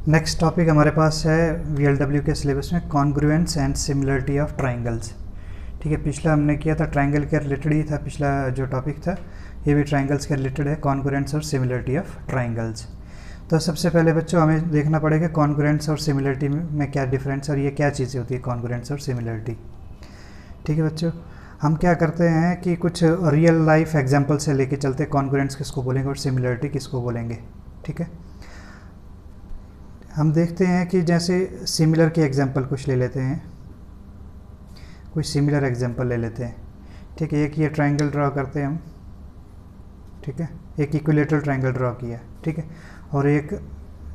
Next topic हमारे पास है VLW के सिलेबस में congruence and similarity of triangles. ठीक है, पिछला हमने किया था ट्राइंगल के रिलेटेड ही था, पिछला जो टॉपिक था ये भी ट्राइंगल्स के रिलेटेड है, कॉन्ग्रुएंस और सिमिलरिटी ऑफ ट्राइंगल्स। तो सबसे पहले बच्चों हमें देखना पड़ेगा कॉन्ग्रुएंस और सिमिलरिटी में क्या डिफरेंस और ये क्या चीज़ें होती है कॉन्ग्रुएंस और सिमिलरिटी। ठीक है बच्चों, हम क्या करते हैं कि कुछ रियल लाइफ एग्जाम्पल से लेके चलते हैं कॉन्ग्रुएंस किसको बोलेंगे और सिमिलरिटी किसको बोलेंगे। ठीक है, हम देखते हैं कि जैसे सिमिलर के एग्जांपल कुछ ले लेते हैं, कुछ सिमिलर एग्जांपल ले लेते हैं। ठीक है, एक ये ट्रायंगल ड्रॉ करते हैं हम। ठीक है, एक इक्विलेटरल ट्रायंगल ड्रॉ किया। ठीक है, और एक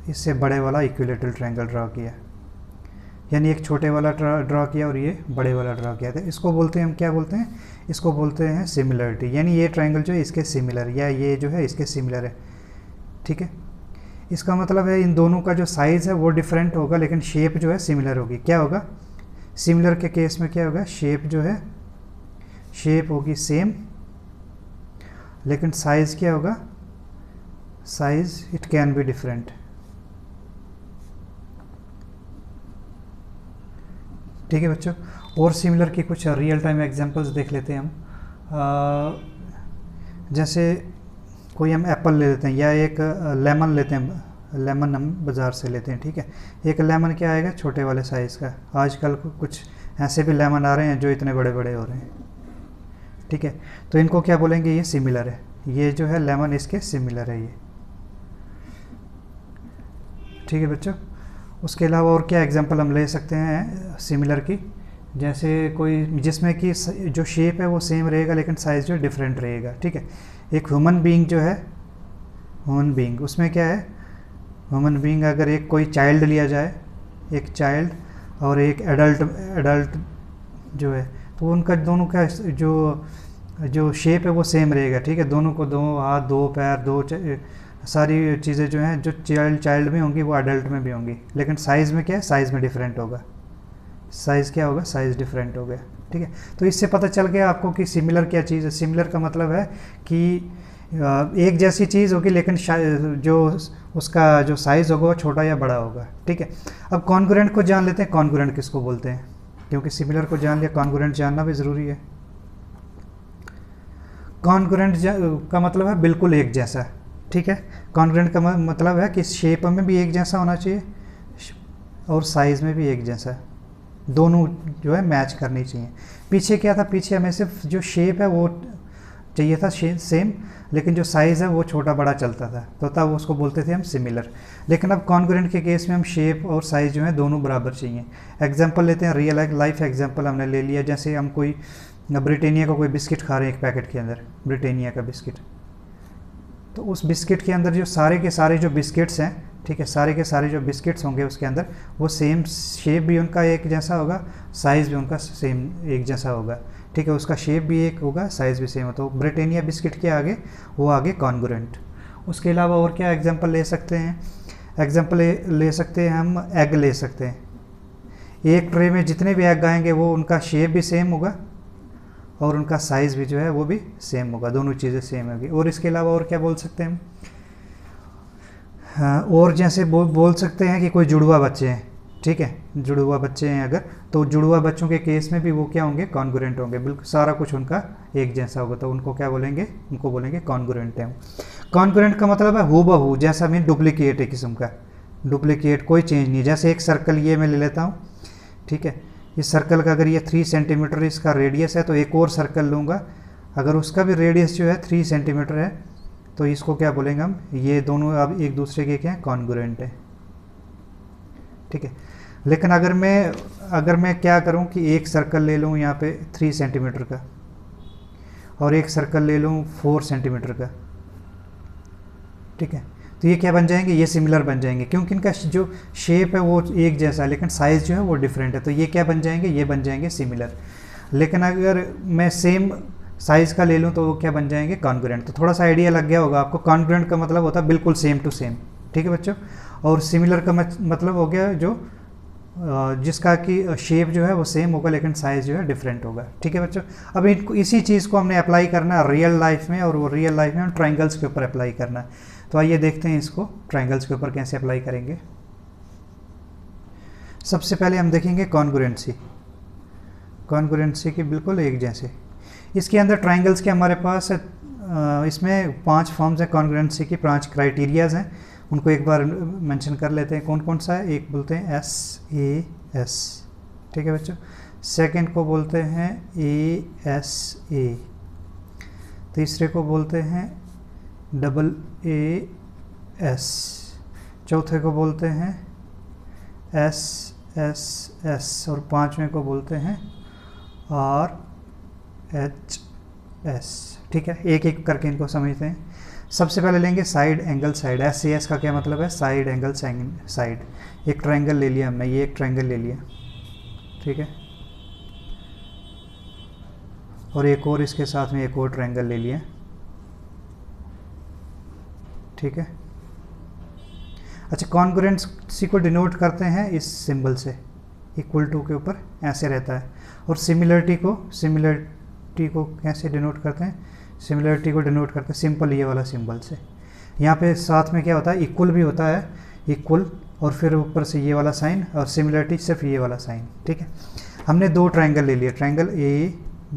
इससे बड़े वाला इक्विलेटरल ट्रायंगल ड्रॉ किया, यानी एक छोटे वाला ड्रॉ किया और ये बड़े वाला ड्रॉ किया। तो इसको बोलते हैं हम, क्या बोलते हैं, इसको बोलते हैं सिमिलरिटी, यानी ये ट्रायंगल जो है इसके सिमिलर या ये जो है इसके सिमिलर है। ठीक है, इसका मतलब है इन दोनों का जो साइज़ है वो डिफरेंट होगा लेकिन शेप जो है सिमिलर होगी। क्या होगा सिमिलर के केस में, क्या होगा, शेप जो है शेप होगी सेम लेकिन साइज़ क्या होगा, size it can be different. ठीक है बच्चों, और सिमिलर की कुछ रियल टाइम एग्जांपल्स देख लेते हैं हम। जैसे कोई हम एप्पल ले लेते हैं या एक लेमन लेते हैं, लेमन हम बाज़ार से लेते हैं। ठीक है, एक लेमन क्या आएगा, छोटे वाले साइज़ का। आजकल कुछ ऐसे भी लेमन आ रहे हैं जो इतने बड़े बड़े हो रहे हैं। ठीक है, तो इनको क्या बोलेंगे, ये सिमिलर है, ये जो है लेमन इसके सिमिलर है ये। ठीक है बच्चों, उसके अलावा और क्या एग्जांपल हम ले सकते हैं सिमिलर की, जैसे कोई जिसमें कि जो शेप है वो सेम रहेगा लेकिन साइज़ जो डिफरेंट रहेगा। ठीक है, एक ह्यूमन बीइंग जो है, ह्यूमन बीइंग, उसमें क्या है, ह्यूमन बीइंग अगर एक कोई चाइल्ड लिया जाए, एक चाइल्ड और एक एडल्ट जो है, तो उनका दोनों का जो शेप है वो सेम रहेगा। ठीक है, दोनों को दो हाथ, दो पैर, सारी चीज़ें जो हैं जो चाइल्ड में होंगी वो एडल्ट में भी होंगी, लेकिन साइज़ में क्या है, साइज़ में डिफरेंट होगा। साइज़ क्या होगा, साइज़ डिफरेंट हो गया। ठीक है, तो इससे पता चल गया आपको कि सिमिलर क्या चीज़ है। सिमिलर का मतलब है कि एक जैसी चीज़ होगी लेकिन जो उसका जो साइज़ होगा वो छोटा या बड़ा होगा। ठीक है, अब कॉन्ग्रुएंट को जान लेते हैं, कॉन्ग्रुएंट किसको बोलते हैं, क्योंकि सिमिलर को जान लिया, कॉन्ग्रुएंट जानना भी ज़रूरी है। कॉन्ग्रुएंट का मतलब है बिल्कुल एक जैसा। ठीक है, कॉन्ग्रुएंट का मतलब है कि शेप में भी एक जैसा होना चाहिए और साइज़ में भी एक जैसा, दोनों जो है मैच करनी चाहिए। पीछे क्या था, पीछे हमें सिर्फ जो शेप है वो चाहिए था सेम, लेकिन जो साइज़ है वो छोटा बड़ा चलता था, तो तब उसको बोलते थे हम सिमिलर। लेकिन अब कॉन्ग्रुएंट के केस में हम शेप और साइज़ जो है दोनों बराबर चाहिए। एग्जांपल लेते हैं, रियल लाइफ एग्जांपल हमने ले लिया, जैसे हम कोई ब्रिटानिया का कोई बिस्किट खा रहे हैं एक पैकेट के अंदर, ब्रिटानिया का बिस्किट, तो उस बिस्किट के अंदर जो सारे के सारे जो बिस्किट्स हैं, ठीक है, सारे के सारे जो बिस्किट्स होंगे उसके अंदर वो सेम शेप भी उनका एक जैसा होगा, साइज़ भी उनका सेम एक जैसा होगा। ठीक है, उसका शेप भी एक होगा, साइज़ भी सेम हो, तो ब्रिटानिया बिस्किट के आगे वो आगे कॉन्ग्रुएंट। उसके अलावा और क्या एग्जांपल ले सकते हैं, एग्जांपल ले सकते हैं हम, एग ले सकते हैं। एक ट्रे में जितने भी एग आएंगे वो उनका शेप भी सेम होगा और उनका साइज़ भी जो है वो भी सेम होगा, दोनों चीज़ें सेम होगी। और इसके अलावा और क्या बोल सकते हैं हम, हाँ, और जैसे बोल सकते हैं कि कोई जुड़वा बच्चे हैं। ठीक है, जुड़वा बच्चे हैं अगर, तो जुड़वा बच्चों के केस में भी वो क्या होंगे, कॉन्ग्रुएंट होंगे, बिल्कुल सारा कुछ उनका एक जैसा होगा, तो उनको क्या बोलेंगे, उनको बोलेंगे कॉन्ग्रुएंट है। कॉन्ग्रुएंट का मतलब है हूबहू जैसा, मीन डुप्लीकेट है किस्म का, डुप्लीकेट, कोई चेंज नहीं। जैसे एक सर्कल ये मैं ले लेता हूँ, ठीक है, इस सर्कल का अगर ये 3 सेंटीमीटर इसका रेडियस है तो एक और सर्कल लूँगा, अगर उसका भी रेडियस जो है 3 सेंटीमीटर है तो इसको क्या बोलेंगे हम, ये दोनों अब एक दूसरे के क्या हैं, कॉन्ग्रुएंट है। ठीक है, लेकिन अगर मैं क्या करूं कि एक सर्कल ले लूं यहाँ पे 3 सेंटीमीटर का और एक सर्कल ले लूं 4 सेंटीमीटर का, ठीक है, तो ये क्या बन जाएंगे, ये सिमिलर बन जाएंगे, क्योंकि इनका जो शेप है वो एक जैसा है लेकिन साइज़ जो है वो डिफरेंट है, तो ये क्या बन जाएंगे, ये बन जाएंगे सिमिलर। लेकिन अगर मैं सेम साइज़ का ले लूँ तो वो क्या बन जाएंगे, कॉन्ग्रुएंट। तो थोड़ा सा आइडिया लग गया होगा आपको, कॉन्ग्रुएंट का मतलब होता है बिल्कुल सेम टू सेम। ठीक है बच्चों, और सिमिलर का मतलब हो गया जो जिसका कि शेप जो है वो सेम होगा लेकिन साइज़ जो है डिफरेंट होगा। ठीक है बच्चों, अब इसी चीज़ को हमने अप्लाई करना है रियल लाइफ में, और वो रियल लाइफ में हम ट्राइंगल्स के ऊपर अप्लाई करना है। तो आइए देखते हैं इसको ट्राइंगल्स के ऊपर कैसे अप्लाई करेंगे। सबसे पहले हम देखेंगे कॉन्ग्रुएंसी, कॉन्ग्रुएंसी की बिल्कुल एक जैसे। इसके अंदर ट्राइंगल्स के हमारे पास इसमें 5 फॉर्म्स हैं कॉन्ग्रुएंसी की, 5 क्राइटेरियाज हैं, उनको एक बार मेंशन कर लेते हैं। कौन कौन सा है? एक बोलते हैं SAS, ठीक है बच्चों। सेकंड को बोलते हैं ASA, तीसरे को बोलते हैं AAS, चौथे को बोलते हैं SSS और पांचवें को बोलते हैं RHS, ठीक है। एक एक करके इनको समझते हैं। सबसे पहले लेंगे साइड एंगल साइड। SAS का क्या मतलब है? Side angle side. एक ट्रायंगल ले लिया हमने, ये एक ट्रायंगल ले लिया, ठीक है, और एक और इसके साथ में एक और ट्रायंगल ले लिया, ठीक है। अच्छा, कॉन्ग्रुएंसी को डिनोट करते हैं इस सिंबल से, इक्वल टू के ऊपर ऐसे रहता है। और सिमिलरिटी को कैसे डिनोट करते हैं? सिमिलरिटी को डिनोट करते हैं सिंपल ये वाला सिंबल से। यहाँ पे साथ में क्या होता है? इक्वल भी होता है, इक्वल, और फिर ऊपर से ये वाला साइन, और सिमिलरिटी सिर्फ ये वाला साइन, ठीक है। हमने 2 ट्रायंगल ले लिए, ट्रायंगल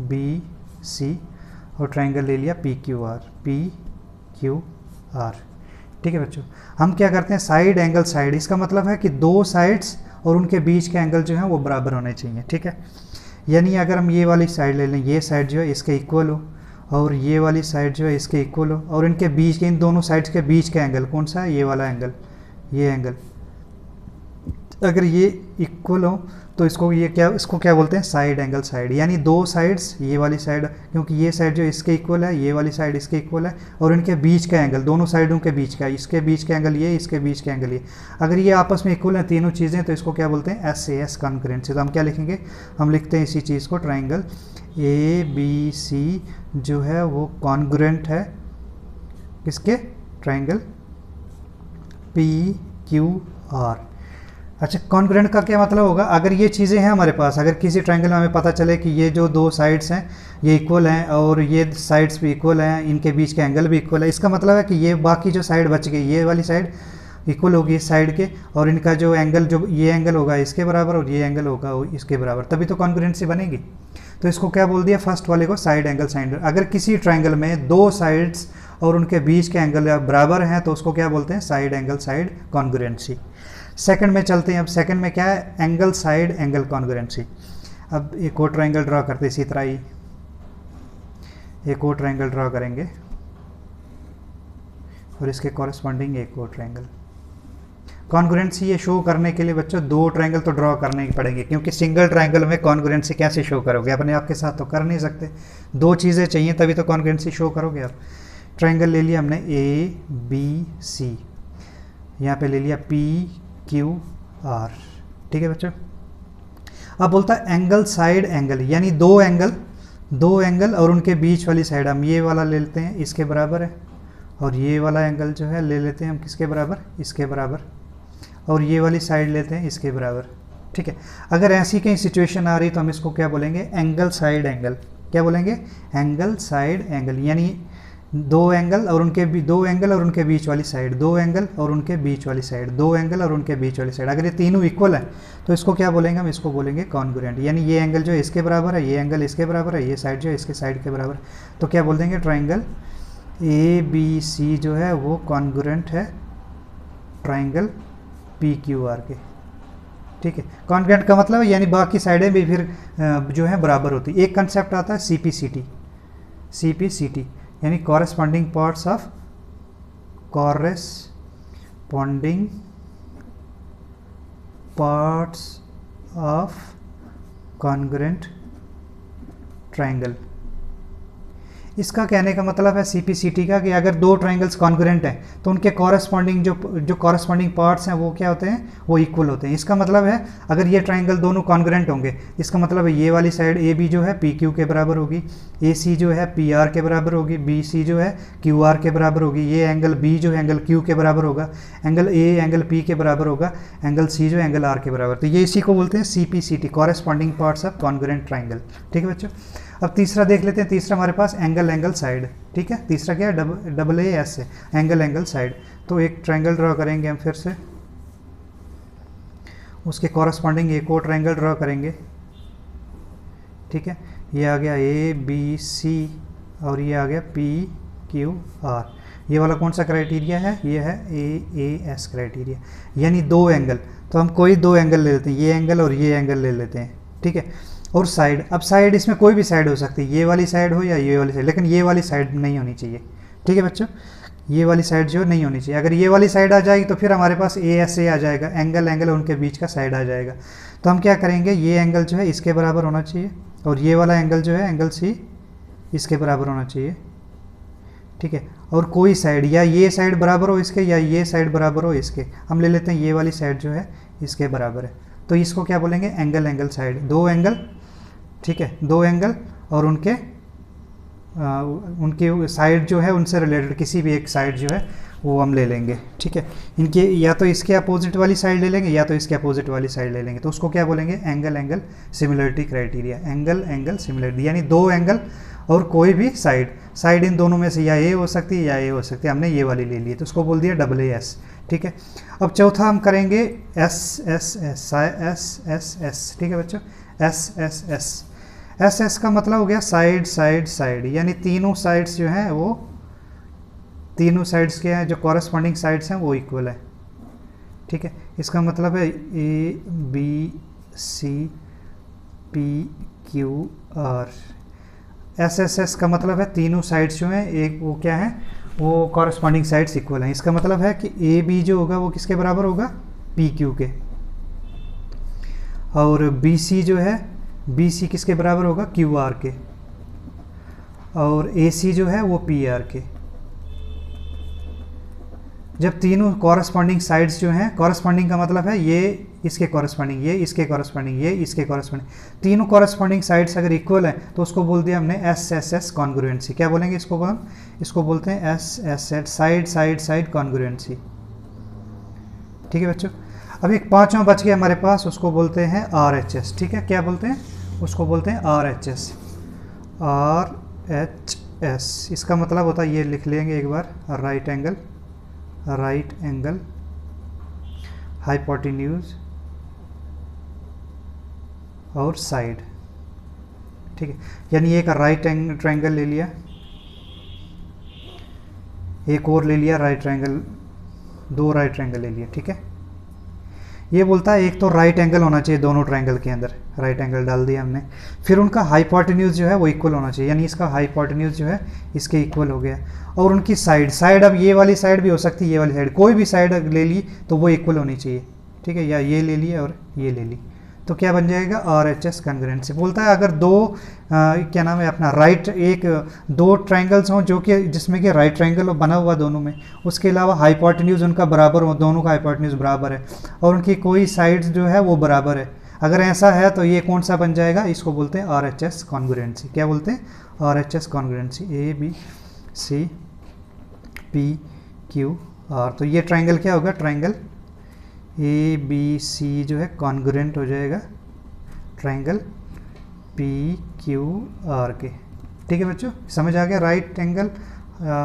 ABC और ट्रायंगल ले लिया PQR, ठीक है बच्चों। हम क्या करते हैं? साइड एंगल साइड, इसका मतलब है कि 2 साइड्स और उनके बीच के एंगल जो है वो बराबर होने चाहिए, ठीक है। यानी अगर हम ये वाली साइड ले लें, ये साइड जो है इसके इक्वल हो, और ये वाली साइड जो है इसके इक्वल हो, और इनके बीच के, इन दोनों साइड्स के बीच का एंगल कौन सा है? ये वाला एंगल, ये एंगल। अगर ये इक्वल हो तो इसको क्या बोलते हैं? Side angle side. यानी 2 साइड्स, ये वाली साइड, क्योंकि ये साइड जो इसके इक्वल है, ये वाली साइड इसके इक्वल है, और इनके बीच का एंगल, दोनों साइडों के बीच का, इसके बीच का एंगल ये, इसके बीच का एंगल ये। अगर ये आपस में इक्वल है तीनों चीज़ें, तो इसको क्या बोलते हैं? SAS congruency. तो हम क्या लिखेंगे? हम लिखते हैं इसी चीज़ को, ट्राइंगल ABC जो है वो कॉन्ग्रुएंट है किसके? Triangle PQR। अच्छा, कॉन्ग्रुएंट का क्या मतलब होगा? अगर ये चीज़ें हैं हमारे पास, अगर किसी ट्रायंगल में हमें पता चले कि ये जो 2 साइड्स हैं ये इक्वल हैं, और ये साइड्स भी इक्वल हैं, इनके बीच के एंगल भी इक्वल है, इसका मतलब है कि ये बाकी जो साइड बच गई, ये वाली साइड इक्वल होगी इस साइड के, और इनका जो एंगल, जो ये एंगल होगा इसके बराबर और ये एंगल होगा इसके बराबर, तभी तो कॉन्ग्रुएंसी बनेगी। तो इसको क्या बोल दिया? फर्स्ट वाले को साइड एंगल साइड। अगर किसी ट्रायंगल में 2 साइड्स और उनके बीच के एंगल बराबर हैं तो उसको क्या बोलते हैं? Side angle side congruency. Second में चलते हैं। अब सेकंड में क्या है? Angle side angle congruency. अब एक और ट्रायंगल ड्रॉ करते हैं, इसी तरह ही एक और ट्रायंगल ड्रॉ करेंगे, और इसके कॉरेस्पॉन्डिंग एक और ट्रायंगल। कॉन्ग्रुएंसी ये शो करने के लिए बच्चों 2 ट्रायंगल तो ड्रॉ करने ही पड़ेंगे, क्योंकि सिंगल ट्रायंगल में कॉन्ग्रुएंसी कैसे शो करोगे? अपने आप के साथ तो कर नहीं सकते, 2 चीज़ें चाहिए तभी तो कॉन्ग्रुएंसी शो करोगे आप। ट्रायंगल ले लिया हमने ABC, यहाँ पे ले लिया PQR, ठीक है बच्चों। अब बोलता है एंगल साइड एंगल, यानी 2 एंगल और उनके बीच वाली साइड। हम ये वाला ले लेते हैं, इसके बराबर है, और ये वाला एंगल जो है ले लेते हैं हम किसके बराबर? इसके बराबर, और ये वाली साइड लेते हैं इसके बराबर, ठीक है। अगर ऐसी कहीं सिचुएशन आ रही तो हम इसको क्या बोलेंगे? Angle side angle. क्या बोलेंगे? एंगल साइड एंगल, यानी 2 एंगल और उनके बीच वाली साइड, 2 एंगल और उनके बीच वाली साइड, 2 एंगल और उनके बीच वाली साइड। अगर ये तीनों इक्वल है तो इसको क्या बोलेंगे? हम इसको बोलेंगे कॉन्ग्रुएंट। यानी ये एंगल जो है इसके बराबर है, ये एंगल इसके बराबर है, ये साइड जो है इसके साइड के बराबर, तो क्या बोल देंगे? ट्रायंगल ABC जो है वो कॉन्ग्रुएंट है ट्रायंगल PQR के, ठीक है। कॉन्ग्रुएंट का मतलब है यानी बाकी साइडें भी फिर जो है बराबर होती। एक कंसेप्ट आता है CPCT, यानी corresponding parts of congruent triangle. इसका कहने का मतलब है CPCT का कि अगर 2 ट्रायंगल्स कॉन्ग्रुएंट हैं तो उनके कॉरेस्पॉन्डिंग जो कॉरेस्पॉन्डिंग पार्ट्स हैं वो क्या होते हैं? वो इक्वल होते हैं। इसका मतलब है अगर ये ट्रायंगल दोनों कॉन्ग्रुएंट होंगे, इसका मतलब है ये वाली साइड AB जो है PQ के बराबर होगी, AC जो है PR के बराबर होगी, BC जो है QR के बराबर होगी, ये एंगल B जो है एंगल Q के बराबर होगा, एंगल A एंगल P के बराबर होगा, एंगल C जो है एंगल R के बराबर। तो ये इसी को बोलते हैं CPCT, corresponding parts of congruent triangle, ठीक है बच्चों। अब तीसरा देख लेते हैं। तीसरा हमारे पास एंगल साइड, ठीक है। तीसरा क्या है? AAS है, एंगल साइड। तो एक ट्रायंगल ड्रॉ करेंगे हम फिर से, उसके कॉरस्पॉन्डिंग एक और ट्रायंगल ड्रॉ करेंगे, ठीक है। ये आ गया ए बी सी और ये आ गया पी क्यू आर। ये वाला कौन सा क्राइटेरिया है? ये है ए एस क्राइटेरिया, यानी दो एंगल। तो हम कोई दो एंगल ले लेते हैं, ये एंगल और ये एंगल ले लेते हैं, ठीक है। और साइड, अब साइड इसमें कोई भी साइड हो सकती है, ये वाली साइड हो या ये वाली साइड, लेकिन ये वाली साइड नहीं होनी चाहिए, ठीक है बच्चों। ये वाली साइड जो नहीं होनी चाहिए। अगर ये वाली साइड आ जाएगी तो फिर हमारे पास ए एस ए आ जाएगा, एंगल एंगल उनके बीच का साइड आ जाएगा। तो हम क्या करेंगे, ये एंगल जो है इसके बराबर होना चाहिए और ये वाला एंगल जो है एंगल सी इसके बराबर होना चाहिए, ठीक है। और कोई साइड, या ये साइड बराबर हो इसके या ये साइड बराबर हो इसके। हम ले लेते हैं ये वाली साइड जो है इसके बराबर है, तो इसको क्या बोलेंगे, एंगल एंगल साइड। दो एंगल, ठीक है, दो एंगल और उनके उनकी साइड जो है उनसे रिलेटेड किसी भी एक साइड जो है वो हम ले लेंगे, ठीक है। इनके या तो इसके अपोजिट वाली साइड ले लेंगे या तो इसके अपोजिट वाली साइड ले लेंगे, तो उसको क्या बोलेंगे, angle angle similarity criteria. Angle angle similarity यानी दो एंगल और कोई भी साइड, साइड इन दोनों में से या ए हो सकती है या ए हो सकती है। हमने ये वाली ले ली तो उसको बोल दिया डबल ए एस, ठीक है। अब चौथा हम करेंगे S S S, S S S, ठीक है बच्चों, S S S. S S का मतलब हो गया साइड साइड साइड, यानी तीनों साइड्स जो हैं वो, तीनों साइड्स के हैं जो कॉरस्पॉन्डिंग साइड्स हैं वो इक्वल है, ठीक है। इसका मतलब है A B C P Q R. S S S का मतलब है तीनों साइड्स जो हैं एक वो क्या है, वो कॉरस्पॉन्डिंग साइड्स इक्वल हैं। इसका मतलब है कि ए बी जो होगा वो किसके बराबर होगा, पी क्यू के, और बी सी जो है बी सी किसके बराबर होगा, क्यू आर के, और ए सी जो है वो पी आर के। जब तीनों कॉरस्पॉन्डिंग साइड्स जो हैं, कॉरस्पॉन्डिंग का मतलब है ये इसके कॉरस्पॉन्डिंग, ये इसके कॉरस्पॉन्डिंग, ये इसके कॉरस्पॉन्डिंग, तीनों कॉरस्पॉन्डिंग साइड्स अगर इक्वल है तो उसको बोल दिया हमने एस एस एस कॉन्ग्रुएंसी। क्या बोलेंगे इसको, हम इसको बोलते हैं S S S, side side side congruency, ठीक है बच्चों। अब एक पांचवा बच गया हमारे पास, उसको बोलते हैं आर एच एस, ठीक है। क्या बोलते हैं उसको, बोलते हैं R H S, R H S. इसका मतलब होता है, ये लिख लेंगे एक बार, right angle, right angle hypotenuse और साइड, ठीक है। यानी एक राइट ट्रायंगल ले लिया, एक और ले लिया राइट ट्रायंगल, दो राइट ट्रायंगल ले लिया, ठीक है। ये बोलता है एक तो राइट एंगल होना चाहिए दोनों ट्रायंगल के अंदर, राइट एंगल डाल दिया हमने। फिर उनका हाइपोटेन्यूज जो है वो इक्वल होना चाहिए, यानी इसका हाइपोटेन्यूज जो है इसके इक्वल हो गया। और उनकी साइड, साइड अब ये वाली साइड भी हो सकती है, ये वाली साइड, कोई भी साइड ले ली तो वो इक्वल होनी चाहिए, ठीक है। या ये ले ली और ये ले ली, तो क्या बन जाएगा, आर एच एस कॉन्ग्रुएंसी। बोलता है अगर दो क्या नाम है अपना, राइट, एक दो ट्रायंगल्स हों जो कि जिसमें कि राइट ट्रायंगल बना हुआ दोनों में, उसके अलावा हाइपोटेन्यूज उनका बराबर हो, दोनों का हाइपोटेन्यूज बराबर है और उनकी कोई साइड्स जो है वो बराबर है, अगर ऐसा है तो ये कौन सा बन जाएगा, इसको बोलते हैं आर एच एस कॉन्ग्रुएंसी। क्या बोलते हैं, R H S congruency, A B C P Q R. तो ये ट्रायंगल क्या होगा, ट्रायंगल ए बी सी जो है कॉन्ग्रुएंट हो जाएगा ट्रायंगल पी क्यू आर के, ठीक है बच्चों, समझ आ गया। राइट एंगल,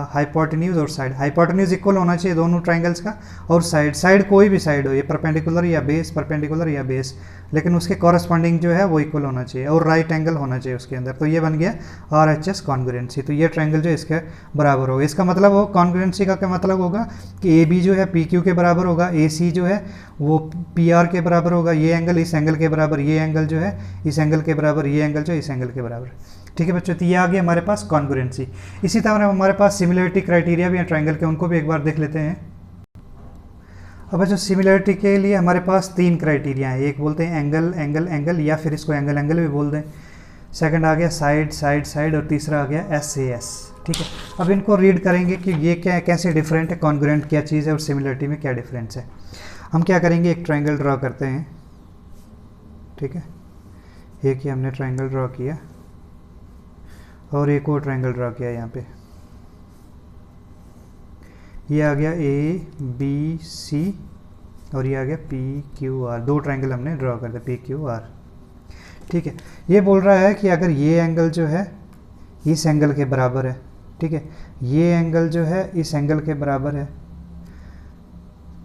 हाइपोटेन्यूज और साइड, हाइपोटेन्यूज इक्वल होना चाहिए दोनों ट्रायंगल्स का, और साइड, साइड कोई भी साइड हो, ये परपेंडिकुलर या बेस, परपेंडिकुलर या बेस, लेकिन उसके कॉरस्पॉन्डिंग जो है वो इक्वल होना चाहिए, और राइट एंगल होना चाहिए उसके अंदर। तो ये बन गया आर एच एस कॉन्ग्रुएंसी। तो ये ट्रायंगल जो इसके बराबर होगा, इसका मतलब हो कॉन्ग्रुएंसी का क्या मतलब होगा कि ए बी जो है पी क्यू के बराबर होगा, ए सी जो है वो पी आर के बराबर होगा, ये एंगल इस एंगल के बराबर, ये एंगल जो है इस एंगल के बराबर, ये एंगल जो है इस एंगल के बराबर, ठीक है बच्चों। तो ये आ गया हमारे पास कॉन्ग्रुएंसी। इसी तरह हमारे पास सिमिलरिटी क्राइटेरिया भी है ट्रायंगल के, उनको भी एक बार देख लेते हैं। अब बच्चों सिमिलरिटी के लिए हमारे पास तीन क्राइटेरिया हैं, एक बोलते हैं एंगल एंगल एंगल, या फिर इसको एंगल एंगल भी बोल दें। सेकंड आ गया साइड साइड साइड, और तीसरा आ गया एस ए एस, ठीक है। अब इनको रीड करेंगे कि ये क्या कैसे डिफरेंट है, कॉन्ग्रुएंट क्या चीज़ है और सिमिलरिटी में क्या डिफरेंस है। हम क्या करेंगे, एक ट्रायंगल ड्रॉ करते हैं, ठीक है। एक ही हमने ट्रायंगल ड्रॉ किया और एक और ट्रायंगल ड्रॉ किया यहाँ पे, ये आ गया ए बी सी और ये आ गया पी क्यू आर, दो ट्रायंगल हमने ड्रॉ कर दिया पी क्यू आर, ठीक है। ये बोल रहा है कि अगर ये एंगल जो है इस एंगल के बराबर है, ठीक है, ये एंगल जो है इस एंगल के बराबर है,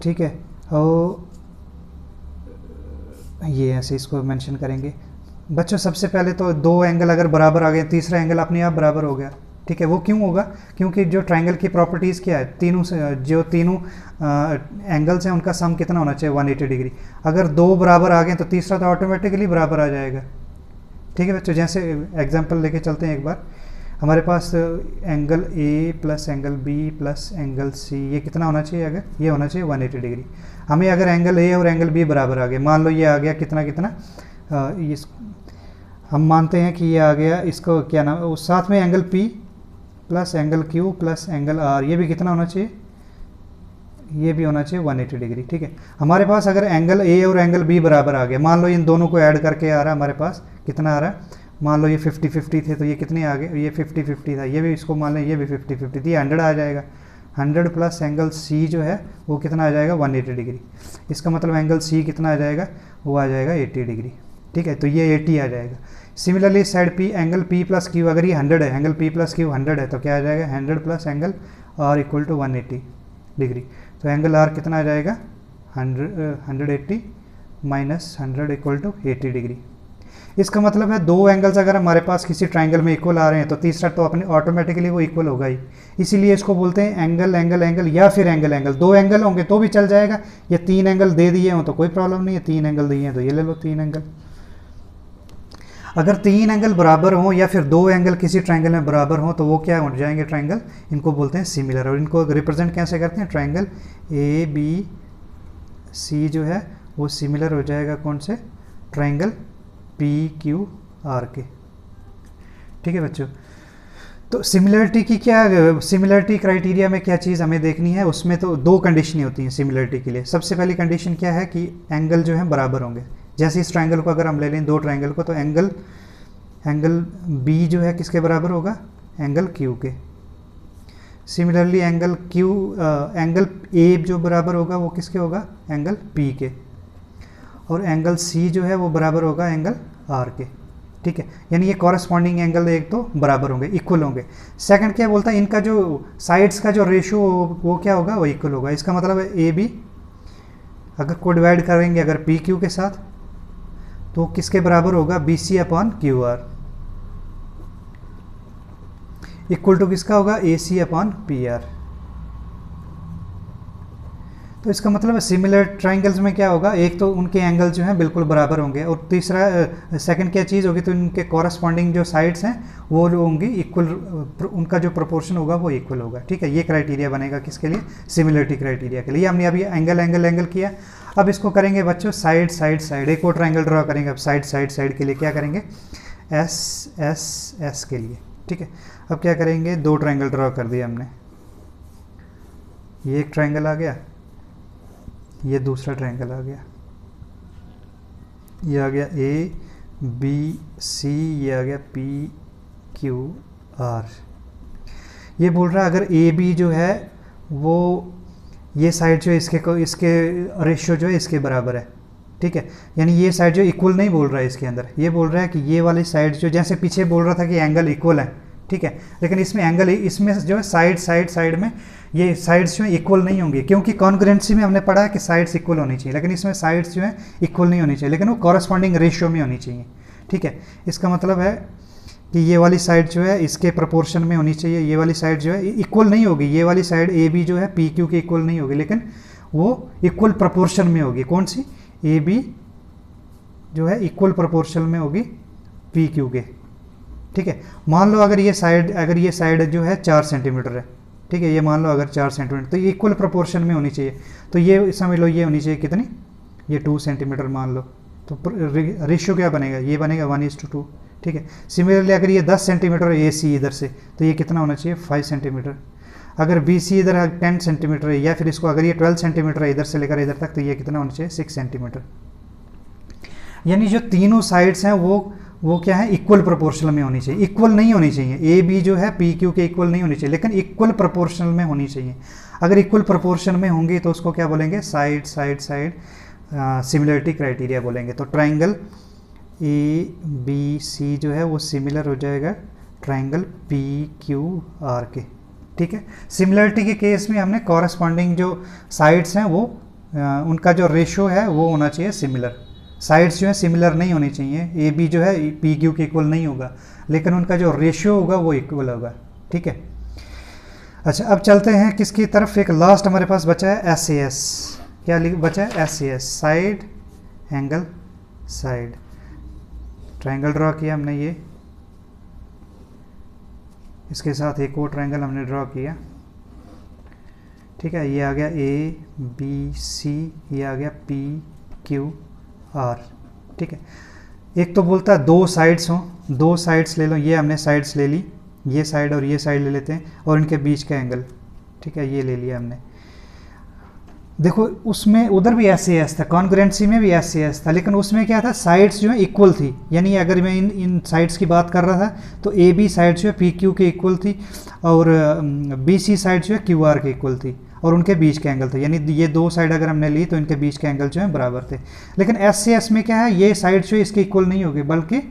ठीक है, और ये ऐसे इसको मेंशन करेंगे। बच्चों सबसे पहले तो दो एंगल अगर बराबर आ गए, तीसरा एंगल अपने आप बराबर हो गया, ठीक है। वो क्यों होगा? क्योंकि जो ट्रायंगल की प्रॉपर्टीज़ क्या है, तीनों से जो तीनों एंगल्स हैं उनका सम कितना होना चाहिए? 180 डिग्री। अगर दो बराबर आ गए तो तीसरा तो ऑटोमेटिकली बराबर आ जाएगा, ठीक है बच्चों। जैसे एग्जांपल लेके चलते हैं एक बार। हमारे पास angle A plus angle B plus angle C, ये कितना होना चाहिए? अगर ये होना चाहिए 180 डिग्री। हमें अगर एंगल ए और एंगल बी बराबर आ गए, मान लो ये आ गया कितना कितना, इस हम मानते हैं कि ये आ गया, इसको क्या नाम, उस साथ में angle P plus angle Q plus angle R, ये भी कितना होना चाहिए? ये भी होना चाहिए 180 डिग्री, ठीक है। हमारे पास अगर एंगल ए और एंगल बी बराबर आ गया, मान लो इन दोनों को ऐड करके आ रहा है हमारे पास, कितना आ रहा है? मान लो ये 50-50 थे तो ये कितने आ गए? ये 50-50 था, ये भी इसको मान लें, ये भी 50-50 थी, 100 आ जाएगा। 100 प्लस एंगल सी जो है वो कितना आ जाएगा? 180 डिग्री। इसका मतलब एंगल सी कितना आ जाएगा? वो आ जाएगा 80 डिग्री, ठीक है। तो ये 80 आ जाएगा। Similarly side P, angle P plus Q, अगर ये 100 है, एंगल पी प्लस क्यू 100 है, तो क्या आ जाएगा? 100 plus angle R equal to 180 degree. तो एंगल आर कितना आ जाएगा? 180 माइनस 100 इक्वल टू 80 डिग्री। इसका मतलब है दो एंगल्स अगर हमारे पास किसी ट्राइंगल में इक्वल आ रहे हैं तो तीसरा तो अपने ऑटोमेटिकली वो इक्वल होगा ही। इसीलिए इसको बोलते हैं एंगल एंगल एंगल या फिर एंगल एंगल। दो एंगल होंगे तो भी चल जाएगा, या तीन एंगल दे दिए हों तो कोई प्रॉब्लम नहीं है। तीन एंगल दिए हैं तो ये ले लो तीन एंगल। अगर तीन एंगल बराबर हों या फिर दो एंगल किसी ट्राइंगल में बराबर हों तो वो क्या हो जाएंगे? ट्राइंगल। इनको बोलते हैं सिमिलर। और इनको रिप्रेजेंट कैसे करते हैं? ट्राइंगल ए बी सी जो है वो सिमिलर हो जाएगा कौन से? ट्राइंगल पी क्यू आर के, ठीक है बच्चों। तो सिमिलरिटी की क्या, सिमिलरिटी क्राइटेरिया में क्या चीज़ हमें देखनी है? उसमें तो दो कंडीशनें होती हैं सिमिलरिटी के लिए। सबसे पहली कंडीशन क्या है कि एंगल जो है बराबर होंगे। जैसे इस ट्राइंगल को अगर हम ले लें, दो ट्राइंगल को, तो एंगल बी जो है किसके बराबर होगा? एंगल क्यू के। सिमिलरली एंगल ए जो बराबर होगा वो किसके होगा? एंगल पी के। और एंगल सी जो है वो बराबर होगा एंगल आर के, ठीक है। यानी ये कॉरेस्पॉन्डिंग एंगल एक तो बराबर होंगे, इक्वल होंगे। सेकंड क्या बोलता है? इनका जो साइड्स का जो रेशियो वो क्या होगा? वो इक्वल होगा। इसका मतलब है ए बी अगर को डिवाइड करेंगे अगर पी क्यू के साथ तो किसके बराबर होगा? B C upon Q R equal to किसका होगा? A C upon P R. तो इसका मतलब है सिमिलर ट्राइंगल्स में क्या होगा? एक तो उनके एंगल जो हैं बिल्कुल बराबर होंगे, और तीसरा सेकंड क्या चीज़ होगी? तो इनके कॉरस्पॉन्डिंग जो साइड्स हैं वो जो होंगी इक्वल, उनका जो प्रोपोर्शन होगा वो इक्वल होगा, ठीक है। ये क्राइटेरिया बनेगा किसके लिए? सिमिलरिटी क्राइटेरिया के लिए। हमने अभी एंगल एंगल एंगल किया। अब इसको करेंगे बच्चों साइड साइड साइड। एक और ट्राइंगल ड्रॉ करेंगे अब साइड साइड साइड के लिए। क्या करेंगे? एस एस एस के लिए, ठीक है। अब क्या करेंगे? दो ट्राइंगल ड्रॉ कर दिया हमने। ये एक ट्राइंगल आ गया, ये दूसरा ट्रायंगल आ गया, ये आ गया ए बी सी, ये आ गया पी क्यू आर। ये बोल रहा है अगर ए बी जो है वो ये साइड जो है इसके रेशियो जो है इसके बराबर है, ठीक है। यानी ये साइड जो इक्वल नहीं बोल रहा है इसके अंदर, ये बोल रहा है कि ये वाली साइड जो, जैसे पीछे बोल रहा था कि एंगल इक्वल है, ठीक है, लेकिन इसमें एंगल, इसमें जो है साइड में ये साइड्स जो है इक्वल नहीं होंगी, क्योंकि कॉन्ग्रुएंसी में हमने पढ़ा है कि साइड्स इक्वल होनी चाहिए, लेकिन इसमें साइड्स जो है इक्वल नहीं होनी चाहिए, लेकिन वो कॉरस्पॉन्डिंग रेशियो में होनी चाहिए, ठीक है। इसका मतलब है कि ये वाली साइड जो है इसके प्रोपोर्शन में होनी चाहिए, ये वाली साइड जो है इक्वल नहीं होगी, ये वाली साइड ए बी जो है पी क्यू के इक्वल नहीं होगी, लेकिन वो इक्वल प्रोपोर्शन में होगी। कौन सी? ए बी जो है इक्वल प्रोपोर्शन में होगी पी क्यू के, ठीक है। मान लो अगर ये साइड जो है 4 सेंटीमीटर है, ठीक है, ये मान लो अगर 4 सेंटीमीटर, तो ये इक्वल प्रोपोर्शन में होनी चाहिए। तो ये समझ लो ये होनी चाहिए कितनी? ये 2 सेंटीमीटर मान लो, तो रेशियो क्या बनेगा? ये बनेगा 1:2, ठीक है। सिमिलरली अगर ये 10 सेंटीमीटर है ए सी इधर से, तो ये कितना होना चाहिए? 5 सेंटीमीटर। अगर बी सी इधर 10 सेंटीमीटर है, या फिर इसको अगर ये 12 सेंटीमीटर है इधर से लेकर इधर तक, तो ये कितना होना चाहिए? 6 सेंटीमीटर। यानी जो तीनों साइड्स हैं वो क्या है? इक्वल प्रोपोर्शनल में होनी चाहिए, इक्वल नहीं होनी चाहिए। ए बी जो है पी क्यू के इक्वल नहीं होनी चाहिए, लेकिन इक्वल प्रोपोर्शनल में होनी चाहिए। अगर इक्वल प्रोपोर्शन में होंगी तो उसको क्या बोलेंगे? Side side side similarity criteria बोलेंगे। तो ट्राइंगल ए बी सी जो है वो सिमिलर हो जाएगा ट्राइंगल पी क्यू आर के, ठीक है। सिमिलरिटी के केस में हमने कॉरस्पॉन्डिंग जो साइड्स हैं वो उनका जो रेशियो है वो होना चाहिए सिमिलर, साइड्स जो है सिमिलर नहीं होनी चाहिए, ए बी जो है पी क्यू के इक्वल नहीं होगा, लेकिन उनका जो रेशियो होगा वो इक्वल होगा, ठीक है। अच्छा, अब चलते हैं किसकी तरफ, एक लास्ट हमारे पास बचा है एस ए एस। क्या बचा है, S A S, side angle side. Triangle draw किया हमने, ये इसके साथ एक और ट्रायंगल हमने ड्रॉ किया, ठीक है। ये आ गया ए बी सी, ये आ गया पी क्यू आर, ठीक है। एक तो बोलता है दो साइड्स हों, दो साइड्स ले लो, ये हमने साइड्स ले ली, ये साइड और ये साइड ले लेते हैं, और इनके बीच का एंगल, ठीक है, ये ले लिया हमने। देखो उसमें उधर भी एस ए एस था, कॉन्ग्रुएंसी में भी एस ए एस था, लेकिन उसमें क्या था, साइड्स जो है इक्वल थी। यानी अगर मैं इन साइड्स की बात कर रहा था तो ए बी साइड जो है पी क्यू के इक्वल थी, और बी सी साइड जो है क्यू आर के इक्वल थी, और उनके बीच के एंगल थे। यानी ये दो साइड अगर हमने ली तो इनके बीच के एंगल जो है बराबर थे। लेकिन एस सी एस में क्या है, ये साइड जो है इसके इक्वल नहीं होगी, बल्कि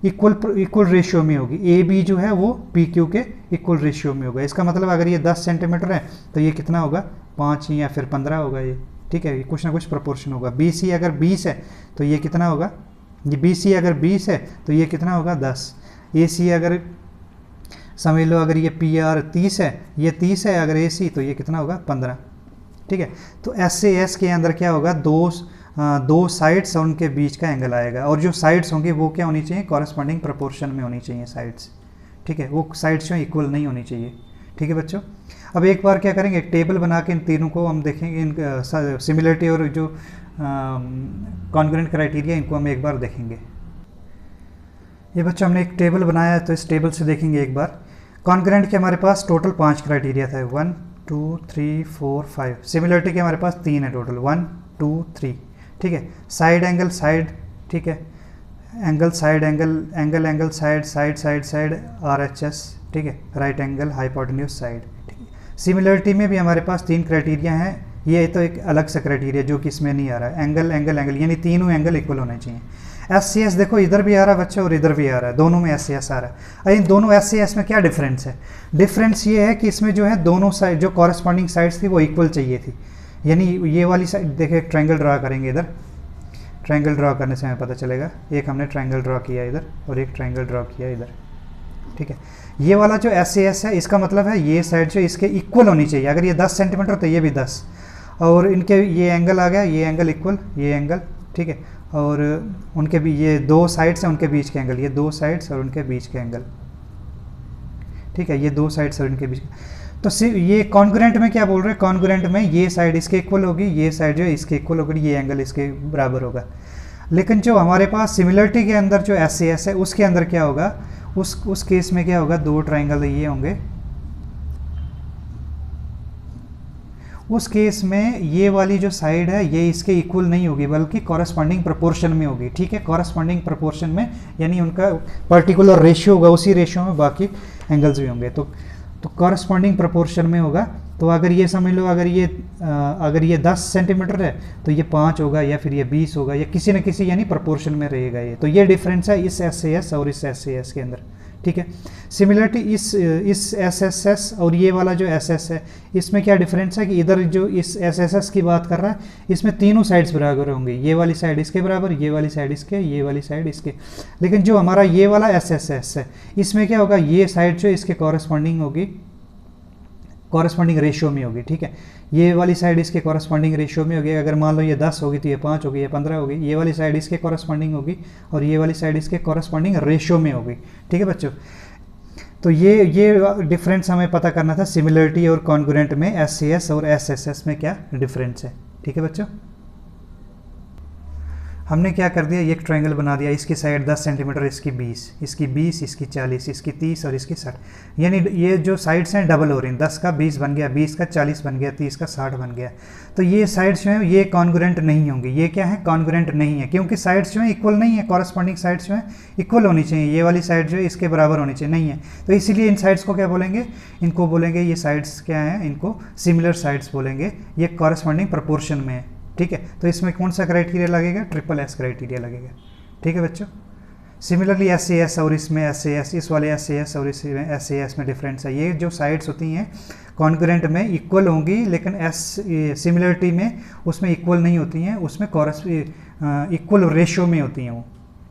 इक्वल रेशियो में होगी। ए बी जो है वो पी क्यू के इक्वल रेशियो में होगा। इसका मतलब अगर ये 10 सेंटीमीटर है तो ये कितना होगा, 5 या फिर 15 होगा ये, ठीक है। ये कुछ ना कुछ प्रोपोर्शन होगा। बी सी अगर 20 है तो ये कितना होगा, ये बी सी अगर 20 है तो ये कितना होगा, 10। ए सी अगर समझ लो, अगर ये पी आर 30 है, ये 30 है, अगर ए सी तो ये कितना होगा, 15, ठीक है। तो एस ए एस के अंदर क्या होगा, दो साइड्स और उनके बीच का एंगल आएगा, और जो साइड्स होंगी वो क्या होनी चाहिए, कॉरस्पॉन्डिंग प्रोपोर्शन में होनी चाहिए साइड्स, ठीक है। वो साइड्स जो इक्वल नहीं होनी चाहिए, ठीक है बच्चों। अब एक बार क्या करेंगे, एक टेबल बना के इन तीनों को हम देखेंगे, इन सिमिलरिटी और जो कॉन्ग्रुएंट क्राइटेरिया, इनको हम एक बार देखेंगे। ये बच्चों हमने एक टेबल बनाया है, तो इस टेबल से देखेंगे एक बार। कॉन्ग्रुएंट के हमारे पास टोटल 5 क्राइटेरिया था, 1 2 3 4 5। सिमिलरिटी के हमारे पास 3 है टोटल, 1 2 3, ठीक है। साइड एंगल साइड, ठीक है, angle side angle, angle angle side, side side side, are H S, ठीक है, राइट एंगल हाइपोटेन्यूज साइड, ठीक है। सिमिलरिटी में भी हमारे पास 3 क्राइटेरिया हैं। ये तो एक अलग सा क्राइटेरिया जो कि इसमें नहीं आ रहा है, एंगल एंगल एंगल, यानी तीनों एंगल इक्वल होने चाहिए। एस सी एस देखो इधर भी आ रहा है बच्चे और इधर भी आ रहा है, दोनों में एस सी एस आ रहा है। इन दोनों एस सी एस में क्या डिफरेंस है, डिफरेंस ये है कि इसमें जो है दोनों साइड जो कॉरस्पॉन्डिंग साइड्स थी वो इक्वल चाहिए थी। यानी ये वाली साइड, देखिए ट्रायंगल ड्रा करेंगे इधर, ट्रायंगल ड्रा करने से हमें पता चलेगा, एक हमने ट्रायंगल ड्रा किया इधर और एक ट्रायंगल ड्रा किया इधर, ठीक है। ये वाला जो एस सी एस है, इसका मतलब है ये साइड जो इसके इक्वल होनी चाहिए। अगर ये 10 सेंटीमीटर तो ये भी 10, और इनके ये एंगल आ गया, ये एंगल इक्वल, ये एंगल, ठीक है। और उनके भी ये दो साइड्स हैं, उनके बीच के एंगल, ये दो साइड्स और उनके बीच के एंगल, ठीक है, ये दो साइड्स और उनके बीच। तो ये कॉन्ग्रुएंट में क्या बोल रहे हैं, कॉन्ग्रुएंट में ये साइड इसके इक्वल होगी, ये साइड जो है इसके इक्वल होगी, ये एंगल इसके बराबर होगा। लेकिन जो हमारे पास सिमिलरिटी के अंदर जो एस सी एस है, उसके अंदर क्या होगा, उस केस में क्या होगा, दो ट्रायंगल ये होंगे, उस केस में ये वाली जो साइड है ये इसके इक्वल नहीं होगी, बल्कि कॉरस्पॉन्डिंग प्रोपोर्शन में होगी, ठीक है। कॉरस्पॉन्डिंग प्रोपोर्शन में यानी उनका पर्टिकुलर रेशियो होगा, उसी रेशियो में बाकी एंगल्स भी होंगे। तो कॉरस्पॉन्डिंग प्रोपोर्शन में होगा। तो अगर ये समझ लो, अगर ये 10 सेंटीमीटर है तो ये 5 होगा, या फिर ये 20 होगा, या किसी न किसी यानी प्रोपोर्शन में रहेगा ये। तो ये डिफरेंस है इस एस ए एस और इस एस ए एस के अंदर, ठीक है। सिमिलरिटी इस एस एस एस और ये वाला जो एस एस है, इसमें क्या डिफरेंस है कि इधर जो इस एस एस एस की बात कर रहा है, इसमें तीनों साइड्स बराबर होंगी, ये वाली साइड इसके बराबर, ये वाली साइड इसके, ये वाली साइड इसके। लेकिन जो हमारा ये वाला एस एस एस है, इसमें क्या होगा, ये साइड जो इसके कॉरस्पॉन्डिंग होगी, कॉरस्पॉन्डिंग रेशियो में होगी, ठीक है। ये वाली साइड इसके कॉरस्पॉन्डिंग रेशियो में होगी। अगर मान लो ये 10 होगी तो ये 5 होगी, ये 15 होगी। ये वाली साइड इसके कॉरस्पॉन्डिंग होगी और ये वाली साइड इसके कॉरस्पॉन्डिंग रेशियो में होगी, ठीक है बच्चों। तो ये डिफरेंस हमें पता करना था सिमिलरिटी और कॉन्ग्रुएंट में, एस सी एस और एस एस एस में क्या डिफरेंस है, ठीक है बच्चों। हमने क्या कर दिया, एक ट्रायंगल बना दिया, इसकी साइड 10 सेंटीमीटर, इसकी 20, इसकी 20, इसकी 40, इसकी 30 और इसकी 60। यानी ये जो साइड्स हैं डबल हो रही हैं, 10 का 20 बन गया, 20 का 40 बन गया, 30 का 60 बन गया। तो ये साइड्स जो हैं ये कॉन्ग्रुएंट नहीं होंगी। ये क्या है, कॉन्ग्रुएंट नहीं है, क्योंकि साइड्स जो हैं इक्वल नहीं है। कॉरस्पॉन्डिंग साइड्स जो हैं इक्वल होनी चाहिए, ये वाली साइड जो है इसके बराबर होनी चाहिए, नहीं है। तो इसीलिए इन साइड्स को क्या बोलेंगे, इनको बोलेंगे, ये साइड्स क्या हैं, इनको सिमिलर साइड्स बोलेंगे। ये कॉरस्पॉन्डिंग प्रोपोर्शन में है, ठीक है। तो इसमें कौन सा क्राइटेरिया लगेगा, ट्रिपल एस क्राइटेरिया लगेगा, ठीक है बच्चों। सिमिलरली एस ए एस और इसमें एस ए एस, इस वाले एस ए एस और इसमें एस ए एस में डिफरेंस है। ये जो साइड्स होती हैं कॉन्ग्रुएंट में इक्वल होंगी, लेकिन एस सिमिलरिटी में उसमें इक्वल नहीं होती हैं, उसमें इक्वल रेशियो में होती हैं वो,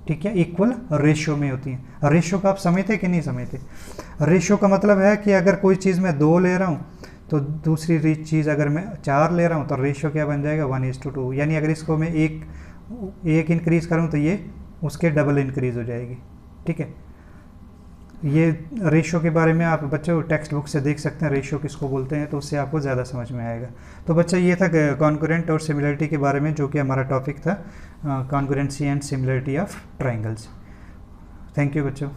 ठीक है, इक्वल रेशियो में होती हैं। रेशियो का आप समझते कि नहीं समझते? रेशियो का मतलब है कि अगर कोई चीज़ मैं 2 ले रहा हूँ तो दूसरी चीज़ अगर मैं 4 ले रहा हूँ तो रेशियो क्या बन जाएगा 1:2। यानी अगर इसको मैं एक इंक्रीज़ करूँ तो ये उसके डबल इंक्रीज़ हो जाएगी, ठीक है। ये रेशियो के बारे में आप बच्चों टेक्स्ट बुक से देख सकते हैं, रेशियो किसको बोलते हैं, तो उससे आपको ज़्यादा समझ में आएगा। तो बच्चा ये था कॉन्ग्रुएंट और सिमिलरिटी के बारे में, जो कि हमारा टॉपिक था congruency and similarity of triangles. Thank you बच्चों।